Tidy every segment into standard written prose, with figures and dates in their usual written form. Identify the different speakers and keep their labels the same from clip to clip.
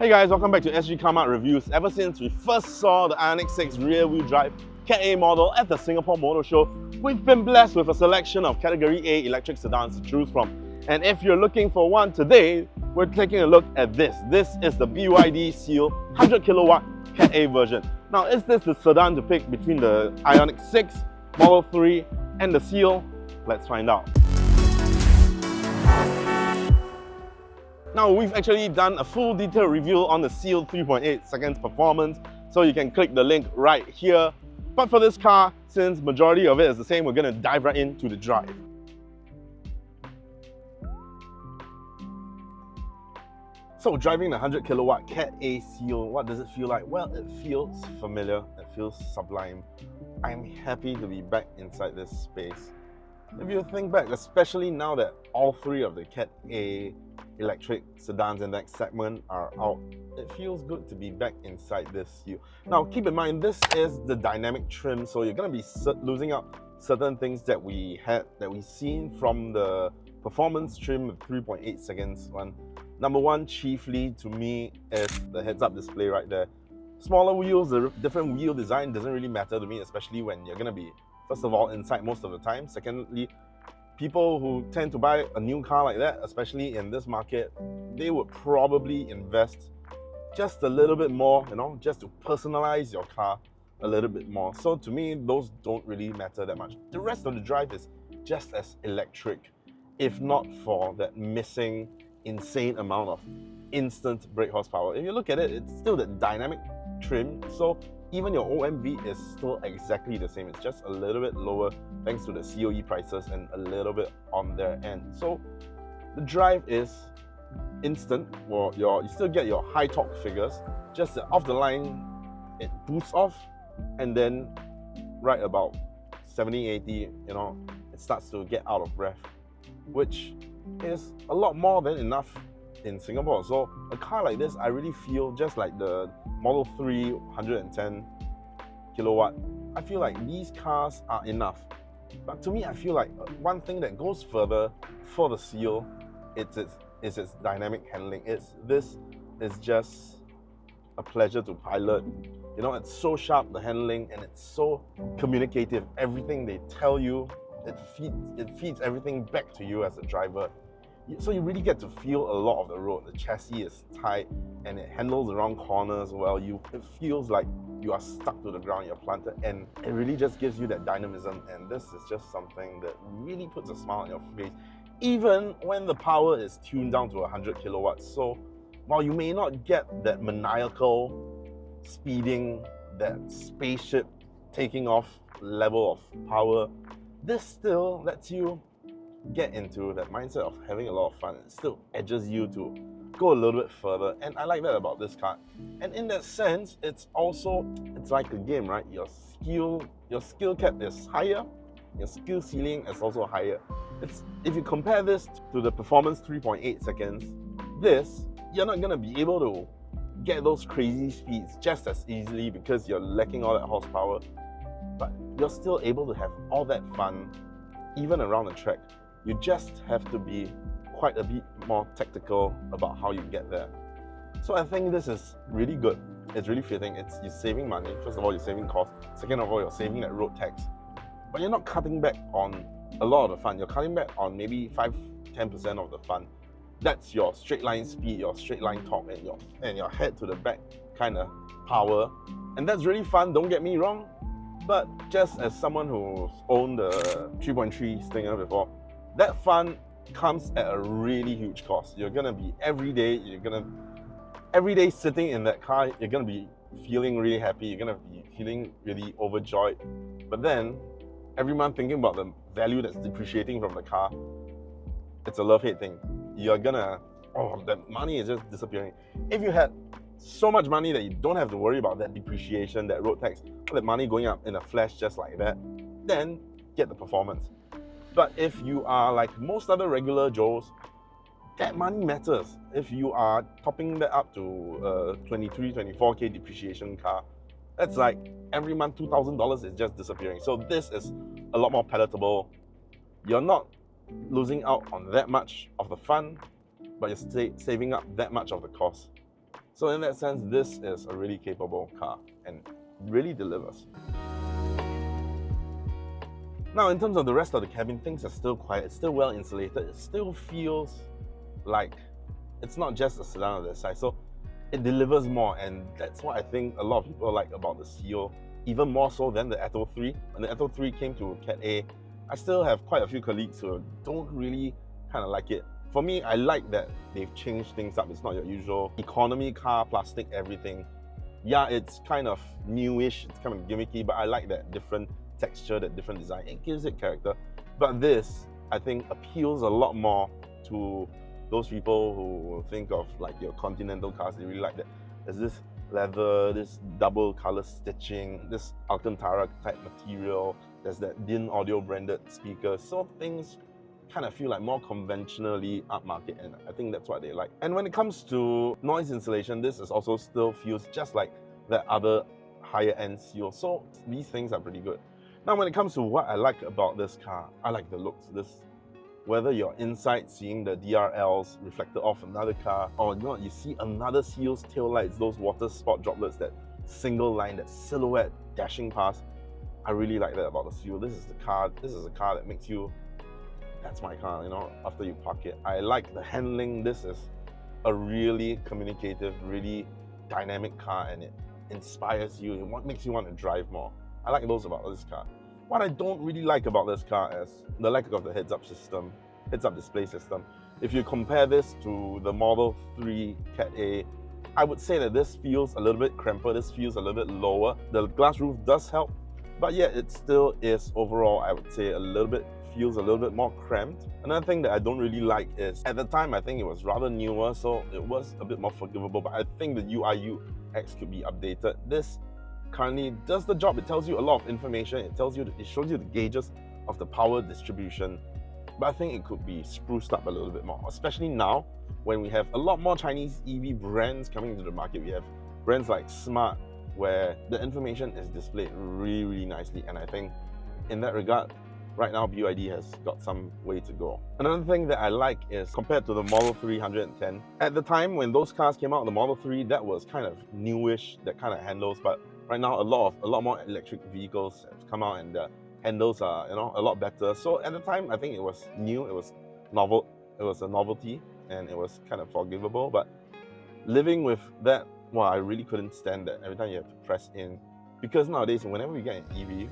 Speaker 1: Hey guys, welcome back to Sgcarmart Reviews. Ever since we first saw the Ioniq 6 rear-wheel drive Cat A model at the Singapore Motor Show, we've been blessed with a selection of Category A electric sedans to choose from. And if you're looking for one today, we're taking a look at this. This is the BYD Seal 100 kilowatt Cat A version. Now, is this the sedan to pick between the Ioniq 6, Model 3 and the Seal? Let's find out. Now, we've actually done a full detailed review on the Seal 3.8 seconds performance, so you can click the link right here. But for this car, since majority of it is the same, we're going to dive right into the drive. So driving the 100 kilowatt Cat A Seal, what does it feel like? Well, it feels familiar, it feels sublime. I'm happy to be back inside this space. If you think back, especially now that all three of the Cat A electric sedans in that segment are out, it feels good to be back inside this Seal. Now keep in mind, this is the dynamic trim, so you're going to be losing out certain things that we've seen from the performance trim with 3.8 seconds one. Number one, chiefly to me, is the heads-up display right there. Smaller wheels, the different wheel design doesn't really matter to me, especially when you're going to be, first of all, inside most of the time. Secondly, people who tend to buy a new car like that, especially in this market, they would probably invest just a little bit more, just to personalize your car a little bit more. So to me, those don't really matter that much. The rest of the drive is just as electric, if not for that missing insane amount of instant brake horsepower. If you look at it, it's still the dynamic trim, so even your OMV is still exactly the same. It's just a little bit lower thanks to the COE prices and a little bit on their end. So the drive is instant. Well, you still get your high torque figures, just off the line it boosts off, and then right about 70-80, it starts to get out of breath, which is a lot more than enough in Singapore. So a car like this, I really feel just like the Model 3 110 kilowatt. I feel like these cars are enough. But to me, I feel like one thing that goes further for the Seal is its dynamic handling. This is just a pleasure to pilot. It's so sharp, the handling, and it's so communicative. Everything they tell you, it feeds everything back to you as a driver. So you really get to feel a lot of the road. The chassis is tight and it handles around corners well. It feels like you are stuck to the ground, you're planted, and it really just gives you that dynamism. And this is just something that really puts a smile on your face, even when the power is tuned down to 100 kilowatts. So while you may not get that maniacal speeding, that spaceship taking off level of power, this still lets you get into that mindset of having a lot of fun. It still edges you to go a little bit further, and I like that about this car. And in that sense, it's like a game, right? Your skill cap is higher, your skill ceiling is also higher. If you compare this to the performance 3.8 seconds, you're not going to be able to get those crazy speeds just as easily because you're lacking all that horsepower, but you're still able to have all that fun even around the track. You just have to be quite a bit more tactical about how you get there. So I think this is really good. It's really fitting. You're saving money. First of all, you're saving costs. Second of all, you're saving that road tax. But you're not cutting back on a lot of the fun. You're cutting back on maybe 5-10% of the fun. That's your straight line speed, your straight line torque, and your head to the back kind of power. And that's really fun, don't get me wrong. But just as someone who's owned the 3.3 Stinger before, that fun comes at a really huge cost. You're gonna be every day sitting in that car, you're gonna be feeling really happy, you're gonna be feeling really overjoyed. But then every month thinking about the value that's depreciating from the car, it's a love-hate thing. That money is just disappearing. If you had so much money that you don't have to worry about that depreciation, that road tax, that money going up in a flash just like that, then get the performance. But if you are like most other regular Joes, that money matters. If you are topping that up to a 23-24K depreciation car, that's like every month $2,000 is just disappearing. So this is a lot more palatable. You're not losing out on that much of the fun, but you're saving up that much of the cost. So in that sense, this is a really capable car and really delivers. Now, in terms of the rest of the cabin, things are still quiet, it's still well insulated, it still feels like it's not just a sedan of this size. So it delivers more, and that's what I think a lot of people like about the CO, even more so than the Atto 3. When the Atto 3 came to Cat A, I still have quite a few colleagues who don't really kind of like it. For me, I like that they've changed things up. It's not your usual economy car, plastic, everything. Yeah, it's kind of newish, it's kind of gimmicky, but I like that different texture, that different design. It gives it character. But this, I think, appeals a lot more to those people who think of like your Continental cars. They really like that. There's this leather, this double color stitching, this Alcantara type material. There's that DIN audio branded speakers. So things kind of feel like more conventionally upmarket, and I think that's what they like. And when it comes to noise insulation, this is also still feels just like that other higher end seal. So these things are pretty good. Now, when it comes to what I like about this car, I like the looks. Whether you're inside seeing the DRLs reflected off another car, or you see another seal's tail lights, those water spot droplets, that single line, that silhouette dashing past. I really like that about the seal. This is a car that makes you, that's my car, after you park it. I like the handling. This is a really communicative, really dynamic car, and it inspires you. It makes you want to drive more. I like those about this car. What I don't really like about this car is the lack of the heads-up display system. If you compare this to the Model 3 Cat A, I would say that this feels a little bit cramper, this feels a little bit lower. The glass roof does help, but yet it still is overall, I would say, feels a little bit more cramped. Another thing that I don't really like is, at the time, I think it was rather newer, so it was a bit more forgivable, but I think the UI UX could be updated. This currently does the job. It tells you a lot of information. It shows you the gauges of the power distribution, but I think it could be spruced up a little bit more, especially now when we have a lot more Chinese EV brands coming into the market. We have brands like Smart, where the information is displayed really, really nicely, and I think in that regard, right now BYD has got some way to go. Another thing that I like is, compared to the Model 3 110, at the time when those cars came out, the Model 3, that was kind of newish, that kind of handles, but right now a lot more electric vehicles have come out and the handles are a lot better. So at the time, I think it was new, it was novel, it was a novelty, and it was kind of forgivable. But living with that, well, I really couldn't stand that every time you have to press in, because nowadays whenever we get an EV,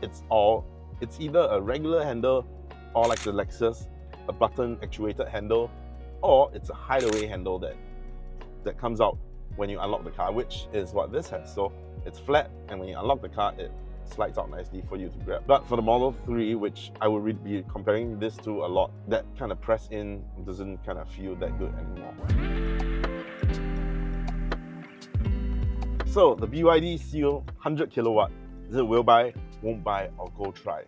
Speaker 1: it's either a regular handle, or like the Lexus, a button actuated handle, or it's a hideaway handle that comes out when you unlock the car, which is what this has. So it's flat, and when you unlock the car, it slides out nicely for you to grab. But for the Model 3, which I would be comparing this to a lot, that kind of press in doesn't kind of feel that good anymore. So the BYD Seal 100 kilowatt, is it will buy, won't buy, or go try?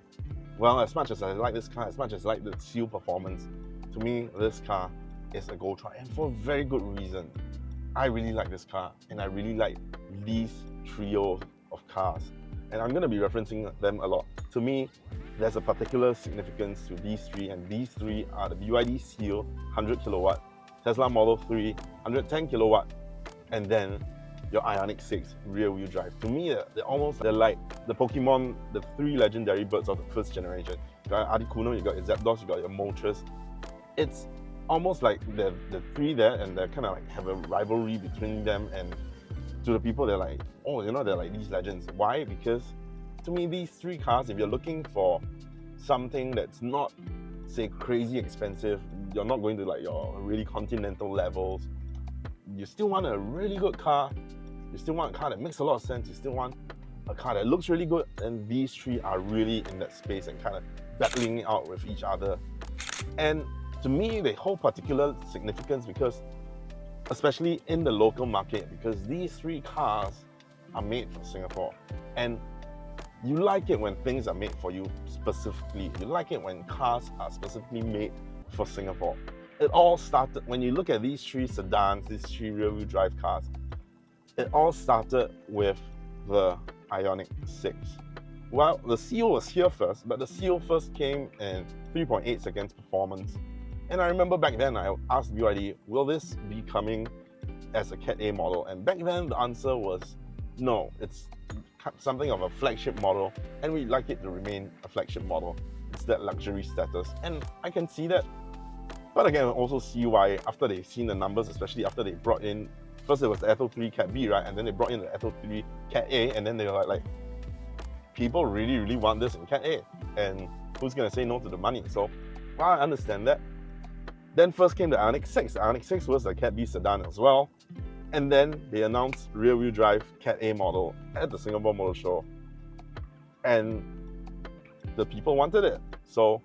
Speaker 1: Well, as much as I like this car, as much as I like the Seal performance, to me, this car is a go try, and for a very good reason. I really like this car, and I really like these trio of cars, and I'm going to be referencing them a lot. To me, there's a particular significance to these three, and these three are the BYD Seal 100 kilowatt, Tesla Model 3 110 kilowatt, and then your Ioniq 6 rear-wheel drive. To me, they're like the Pokemon, the three legendary birds of the first generation. You got Articuno, you got your Zapdos, you got your Moltres. It's almost like the three there, and they kind of like have a rivalry between them, and to the people, they're like, oh, they're like these legends. Why? Because to me, these three cars, if you're looking for something that's not, say, crazy expensive, you're not going to like your really continental levels, you still want a really good car, you still want a car that makes a lot of sense, you still want a car that looks really good, and these three are really in that space and kind of battling it out with each other. And to me, they hold particular significance because, especially in the local market, because these three cars are made for Singapore. And you like it when things are made for you specifically. You like it when cars are specifically made for Singapore. It all started, when you look at these three sedans, these three rear-wheel drive cars, it all started with the Ioniq 6. Well, the Seal was here first, but the Seal first came in 3.8 seconds performance. And I remember back then I asked BYD, will this be coming as a Cat A model? And back then the answer was no, it's something of a flagship model, and we'd like it to remain a flagship model. It's that luxury status, and I can see that. But I can also see why, after they've seen the numbers, especially after they brought in, first it was the Atto 3 Cat B, right? And then they brought in the Atto 3 Cat A, and then they were like, people really want this in Cat A, and who's gonna say no to the money? So, well, I understand that. Then first came the Ioniq 6. The Ioniq 6 was the Cat B sedan as well. And then they announced rear-wheel drive Cat A model at the Singapore Motor Show. And the people wanted it. So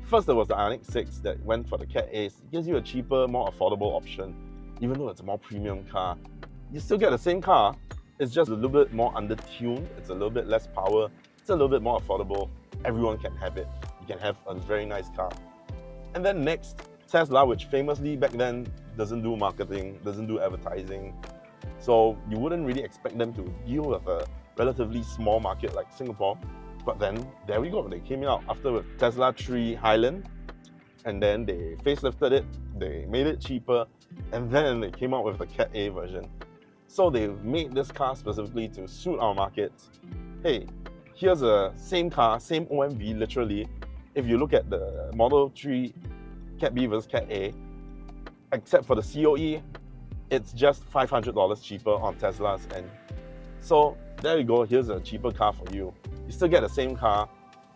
Speaker 1: first there was the Ioniq 6 that went for the Cat A. It gives you a cheaper, more affordable option. Even though it's a more premium car, you still get the same car. It's just a little bit more under-tuned. It's a little bit less power. It's a little bit more affordable. Everyone can have it. You can have a very nice car. And then next, Tesla, which famously back then doesn't do marketing, doesn't do advertising. So you wouldn't really expect them to deal with a relatively small market like Singapore. But then, there we go. They came out after with Tesla 3 Highland, and then they facelifted it, they made it cheaper, and then they came out with the Cat A version. So they made this car specifically to suit our markets. Hey, here's a same car, same OMV, literally. If you look at the Model 3 Cat B versus Cat A, except for the COE, it's just $500 cheaper on Teslas. And so there you go, here's a cheaper car for you. You still get the same car,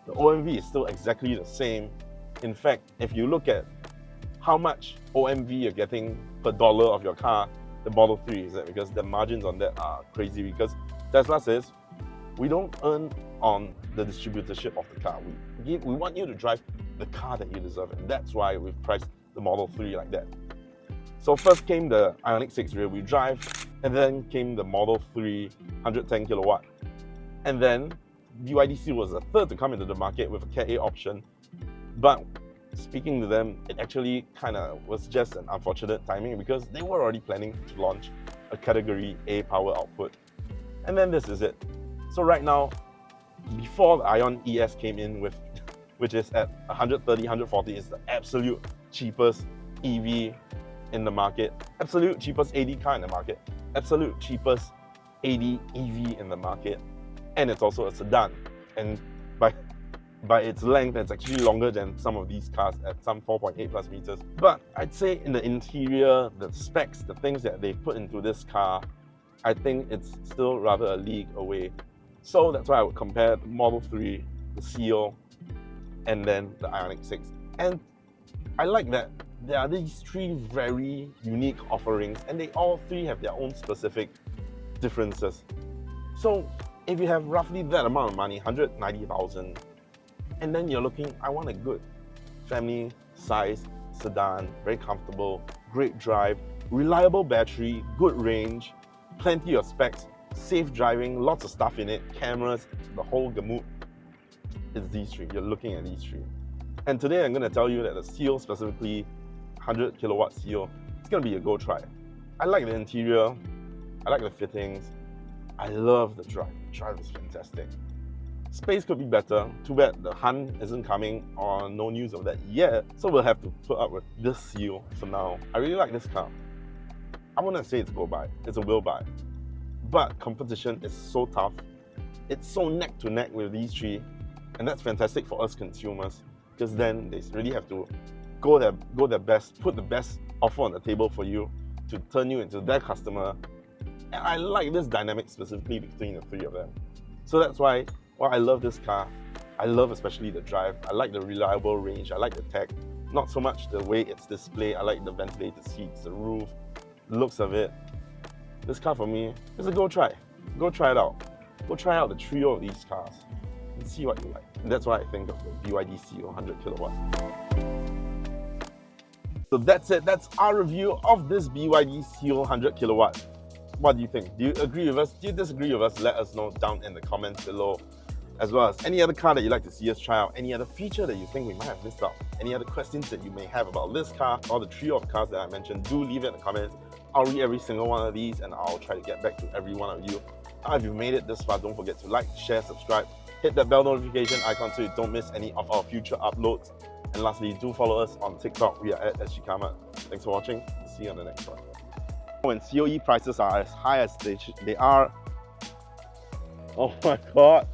Speaker 1: the OMV is still exactly the same. In fact, if you look at how much OMV you're getting per dollar of your car, the Model 3 is that, because the margins on that are crazy, because Tesla says, we don't earn on the distributorship of the car. We want you to drive the car that you deserve, and that's why we've priced the Model 3 like that. So first came the Ioniq 6 rear-wheel drive, and then came the Model 3 110 kilowatt. And then BYD Steel was the third to come into the market with a Cat A option. But speaking to them, it actually kind of was just an unfortunate timing, because they were already planning to launch a Category A power output. And then this is it. So right now, before the Ion ES came in with, which is at 130, 140, is the absolute cheapest EV in the market, absolute cheapest AD car in the market, absolute cheapest AD EV in the market, and it's also a sedan. And by its length, it's actually longer than some of these cars at some 4.8 plus meters. But I'd say in the interior, the specs, the things that they put into this car, I think it's still rather a league away. So that's why I would compare the Model 3, the Seal, and then the Ioniq 6. And I like that there are these three very unique offerings, and they all three have their own specific differences. So if you have roughly that amount of money, 190,000, and then you're looking, I want a good family size sedan, very comfortable, great drive, reliable battery, good range, plenty of specs, safe driving, lots of stuff in it, cameras, the whole gamut. It's these three. You're looking at these three. And today I'm going to tell you that the Seal, specifically 100 kilowatt Seal, it's going to be a go try. I like the interior, I like the fittings, I love the drive. The drive is fantastic. Space could be better. Too bad the Hun isn't coming, or no news of that yet, so we'll have to put up with this Seal for now. I really like this car. I wouldn't say it's a go buy, it's a will buy. But competition is so tough. It's so neck to neck with these three, and that's fantastic for us consumers, because then they really have to go their best, put the best offer on the table for you to turn you into their customer. And I like this dynamic specifically between the three of them. So that's why, while I love this car, I love especially the drive. I like the reliable range, I like the tech. Not so much the way it's displayed. I like the ventilated seats, the roof, the looks of it. This car for me is a go try. Go try it out. Go try out the trio of these cars and see what you like. And that's what I think of the BYD Seal 100 kilowatt. So that's it. That's our review of this BYD Seal 100 kilowatt. What do you think? Do you agree with us? Do you disagree with us? Let us know down in the comments below. As well as any other car that you'd like to see us try out, any other feature that you think we might have missed out, any other questions that you may have about this car or the trio of cars that I mentioned, do leave it in the comments. I'll read every single one of these and I'll try to get back to every one of you. If you've made it this far, don't forget to like, share, subscribe, hit that bell notification icon so you don't miss any of our future uploads. And lastly, do follow us on TikTok. We are at Sgcarmart. Thanks for watching. See you on the next one. when COE prices are as high as they are. Oh my god,